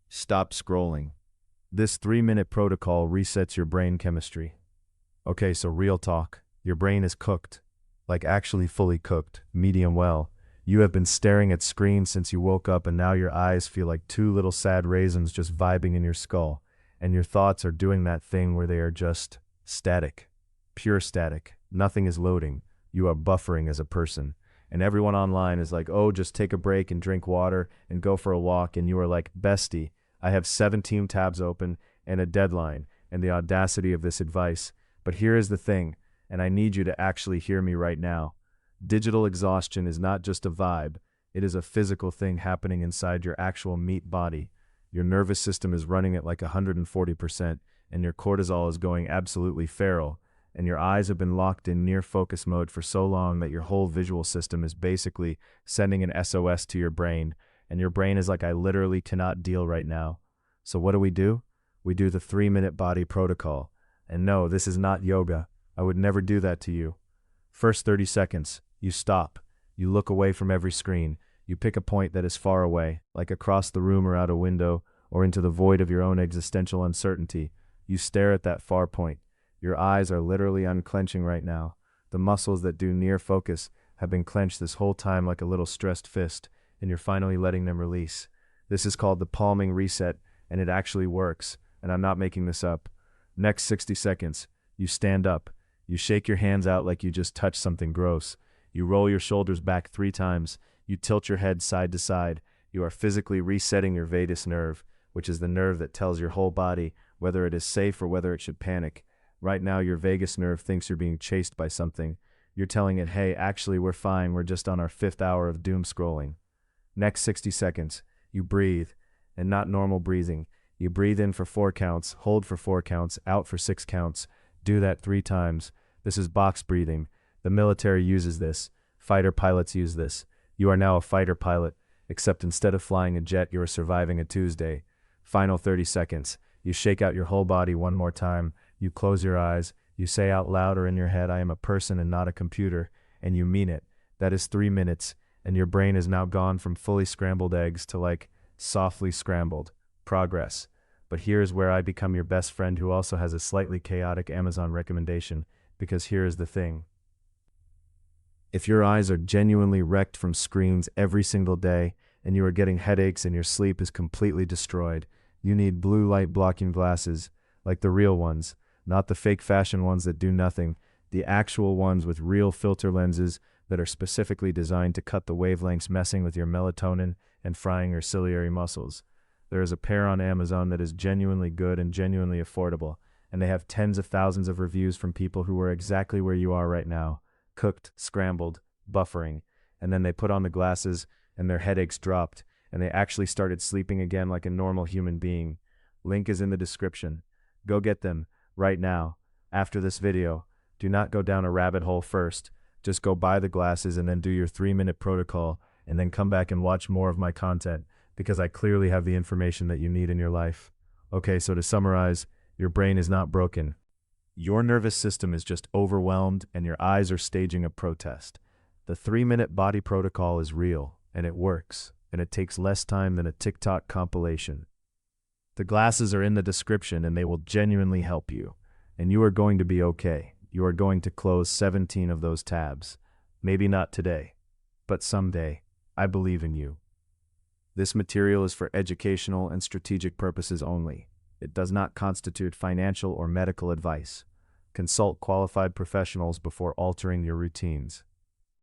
Stop scrolling. This 3-minute protocol resets your brain chemistry. Okay, so real talk. Your brain is cooked. Like actually fully cooked, medium well. You have been staring at screens since you woke up and now your eyes feel like two little sad raisins just vibing in your skull. And your thoughts are doing that thing where they are just static. Pure static. Nothing is loading. You are buffering as a person. And everyone online is like, oh, just take a break and drink water and go for a walk. And you are like, bestie, I have 17 tabs open and a deadline and the audacity of this advice. But here is the thing, and I need you to actually hear me right now. Digital exhaustion is not just a vibe. It is a physical thing happening inside your actual meat body. Your nervous system is running at like 140%, and your cortisol is going absolutely feral, and your eyes have been locked in near focus mode for so long that your whole visual system is basically sending an SOS to your brain, and your brain is like, I literally cannot deal right now. So what do? We do the 3-minute body protocol. And no, this is not yoga. I would never do that to you. First 30 seconds, you stop. You look away from every screen. You pick a point that is far away, like across the room or out a window, or into the void of your own existential uncertainty. You stare at that far point. Your eyes are literally unclenching right now. The muscles that do near focus have been clenched this whole time like a little stressed fist, and you're finally letting them release. This is called the palming reset, and it actually works, and I'm not making this up. Next 60 seconds, you stand up. You shake your hands out like you just touched something gross. You roll your shoulders back 3 times. You tilt your head side to side. You are physically resetting your vagus nerve, which is the nerve that tells your whole body whether it is safe or whether it should panic. Right now, your vagus nerve thinks you're being chased by something. You're telling it, hey, actually, we're fine. We're just on our 5th hour of doom scrolling. Next 60 seconds, you breathe, and not normal breathing. You breathe in for 4 counts, hold for 4 counts, out for 6 counts. Do that 3 times. This is box breathing. The military uses this. Fighter pilots use this. You are now a fighter pilot, except instead of flying a jet, you are surviving a Tuesday. Final 30 seconds. You shake out your whole body one more time. You close your eyes. You say out loud or in your head, I am a person and not a computer. And you mean it. That is 3 minutes. And your brain is now gone from fully scrambled eggs to like softly scrambled. Progress. But here is where I become your best friend who also has a slightly chaotic Amazon recommendation, because here is the thing. If your eyes are genuinely wrecked from screens every single day and you are getting headaches and your sleep is completely destroyed, you need blue light blocking glasses, like the real ones, not the fake fashion ones that do nothing, the actual ones with real filter lenses that are specifically designed to cut the wavelengths messing with your melatonin and frying your ciliary muscles. There is a pair on Amazon that is genuinely good and genuinely affordable, and they have tens of thousands of reviews from people who are exactly where you are right now, cooked, scrambled, buffering, and then they put on the glasses and their headaches dropped, and they actually started sleeping again like a normal human being. Link is in the description. Go get them right now, after this video. Do not go down a rabbit hole first. Just go buy the glasses and then do your 3-minute protocol, and then come back and watch more of my content, because I clearly have the information that you need in your life. Okay, so to summarize, your brain is not broken. Your nervous system is just overwhelmed and your eyes are staging a protest. The 3-minute body protocol is real, and it works, and it takes less time than a TikTok compilation. The glasses are in the description and they will genuinely help you. And you are going to be okay. You are going to close 17 of those tabs. Maybe not today, but someday. I believe in you. This material is for educational and strategic purposes only. It does not constitute financial or medical advice. Consult qualified professionals before altering your routines.